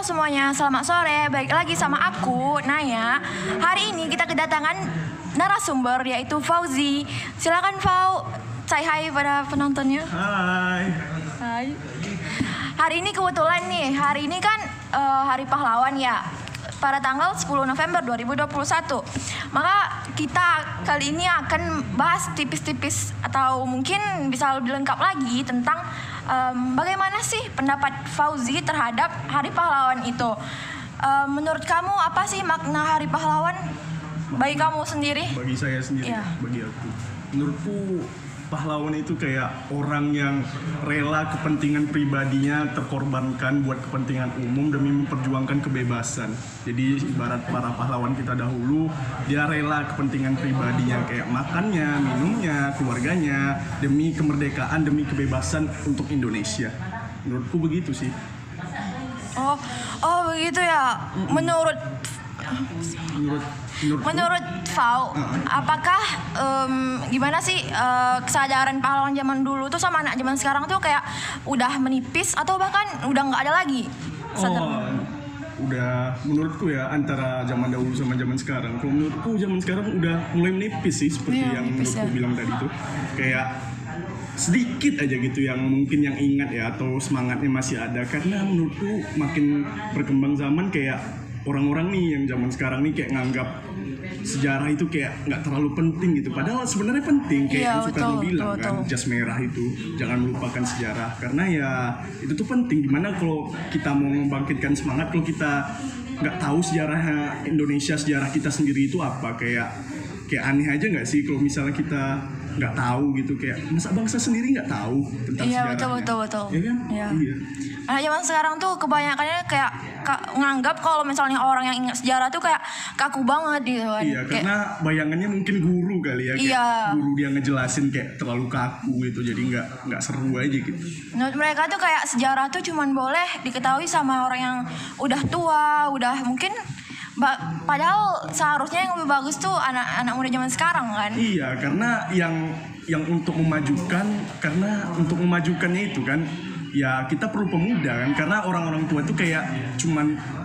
Halo semuanya, selamat sore. Balik lagi sama aku, Naya. Hari ini kita kedatangan narasumber yaitu Fauzi. Silakan Fau, say hi pada penontonnya. Hai. Hai. Hari ini kebetulan nih, hari ini kan Hari Pahlawan ya. Pada tanggal 10 November 2021. Maka kita kali ini akan bahas tipis-tipis atau mungkin bisa lebih lengkap lagi tentang bagaimana sih pendapat Fauzi terhadap Hari Pahlawan itu. Menurut kamu apa sih makna Hari Pahlawan bagi kamu sendiri? Bagi saya sendiri, Iya. bagi aku. Menurutku pahlawan itu kayak orang yang rela kepentingan pribadinya terkorbankan buat kepentingan umum demi memperjuangkan kebebasan. Jadi ibarat para pahlawan kita dahulu, dia rela kepentingan pribadinya kayak makannya, minumnya, keluarganya demi kemerdekaan, demi kebebasan untuk Indonesia. Menurutku begitu sih. Oh begitu ya. Menurut Fau, apakah gimana sih kesadaran pahlawan zaman dulu tuh sama anak zaman sekarang tuh kayak udah menipis atau bahkan udah nggak ada lagi? Udah menurutku ya antara zaman dahulu sama zaman sekarang. Kalau menurutku zaman sekarang udah mulai menipis sih seperti yang menurutku bilang tadi tuh. Kayak sedikit aja gitu yang mungkin yang ingat ya atau semangatnya masih ada, karena menurutku makin berkembang zaman kayak orang-orang nih yang zaman sekarang nih kayak nganggap sejarah itu kayak nggak terlalu penting gitu, padahal sebenarnya penting kayak yang Soekarno bilang kan, jas merah itu jangan melupakan sejarah, karena ya itu tuh penting. Gimana kalau kita mau membangkitkan semangat kalau kita nggak tahu sejarah Indonesia, sejarah kita sendiri itu apa, kayak aneh aja nggak sih kalau misalnya kita nggak tahu gitu, kayak masa bangsa sendiri nggak tahu tentang sejarahnya. Iya betul. Iya kan? Iya. Iya. Anak zaman sekarang tuh kebanyakannya kayak nganggap kalau misalnya orang yang ingat sejarah tuh kayak kaku banget gitu kan. Iya, karena bayangannya mungkin guru kali ya, kayak guru dia ngejelasin kayak terlalu kaku gitu, jadi nggak seru aja gitu. Menurut mereka tuh kayak sejarah tuh cuman boleh diketahui sama orang yang udah tua, udah mungkin padahal seharusnya yang lebih bagus tuh anak-anak muda zaman sekarang kan. Iya, karena yang untuk memajukannya itu kan ya kita perlu pemuda kan, karena orang-orang tua itu kayak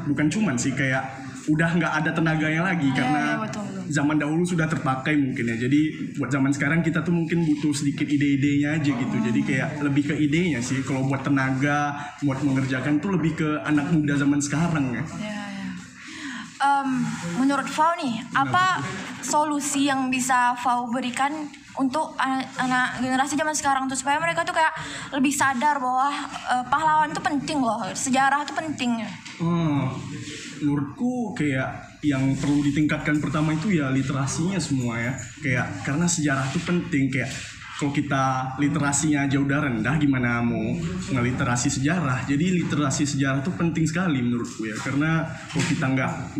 bukan cuman sih, kayak udah nggak ada tenaganya lagi karena betul. Zaman dahulu sudah terpakai mungkin ya, jadi buat zaman sekarang kita tuh mungkin butuh sedikit ide-idenya aja gitu, jadi kayak lebih ke idenya sih. Kalau buat tenaga buat mengerjakan tuh lebih ke anak muda zaman sekarang ya. Menurut Fau nih, apa solusi yang bisa Fau berikan untuk anak generasi zaman sekarang tuh supaya mereka tuh kayak lebih sadar bahwa pahlawan tuh penting loh, sejarah tuh penting. Menurutku kayak yang perlu ditingkatkan pertama itu ya literasinya semua ya, kayak karena sejarah tuh penting. Kayak kalau kita literasinya aja udah rendah, gimana mau ngeliterasi sejarah? Jadi literasi sejarah tuh penting sekali menurutku ya, karena kalau kita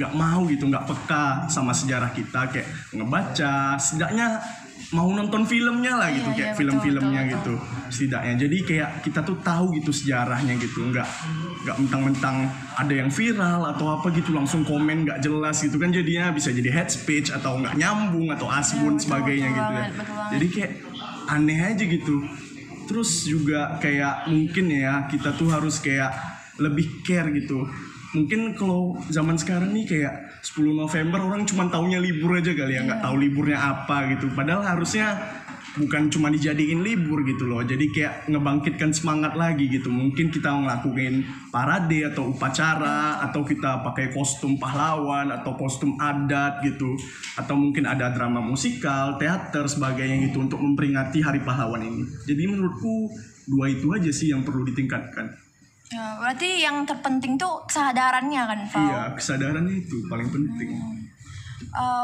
nggak mau gitu, nggak peka sama sejarah kita, kayak ngebaca, setidaknya mau nonton filmnya lah gitu, kayak film-filmnya gitu setidaknya. Jadi kayak kita tuh tahu gitu sejarahnya gitu, nggak mentang-mentang ada yang viral atau apa gitu langsung komen nggak jelas gitu kan, jadinya bisa jadi hate speech atau nggak nyambung atau asbun sebagainya gitu ya. Jadi kayak aneh aja gitu. Terus juga kayak mungkin ya kita tuh harus kayak lebih care gitu. Mungkin kalau zaman sekarang nih kayak 10 November orang cuma taunya libur aja kali ya, nggak tahu liburnya apa gitu. Padahal harusnya bukan cuma dijadiin libur gitu loh. Jadi kayak ngebangkitkan semangat lagi gitu. Mungkin kita ngelakuin parade atau upacara, atau kita pakai kostum pahlawan atau kostum adat gitu. Atau mungkin ada drama musikal, teater, sebagainya gitu untuk memperingati Hari Pahlawan ini. Jadi menurutku dua itu aja sih yang perlu ditingkatkan. Ya, berarti yang terpenting tuh kesadarannya kan, Fau? Iya, kesadarannya itu paling penting.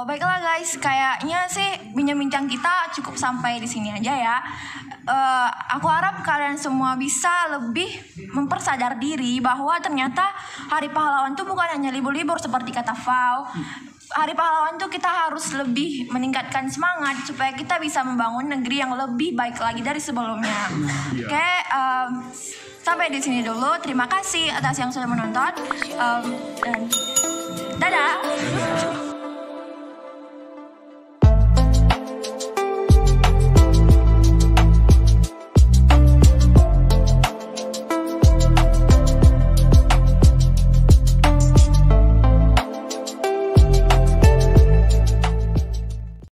Baiklah guys, kayaknya sih bincang-bincang kita cukup sampai di sini aja ya. Aku harap kalian semua bisa lebih mempersadar diri bahwa ternyata Hari Pahlawan tuh bukan hanya libur-libur seperti kata Fau. Hari Pahlawan tuh kita harus lebih meningkatkan semangat supaya kita bisa membangun negeri yang lebih baik lagi dari sebelumnya. Oke, sampai di sini dulu. Terima kasih atas yang sudah menonton. Dan dadah.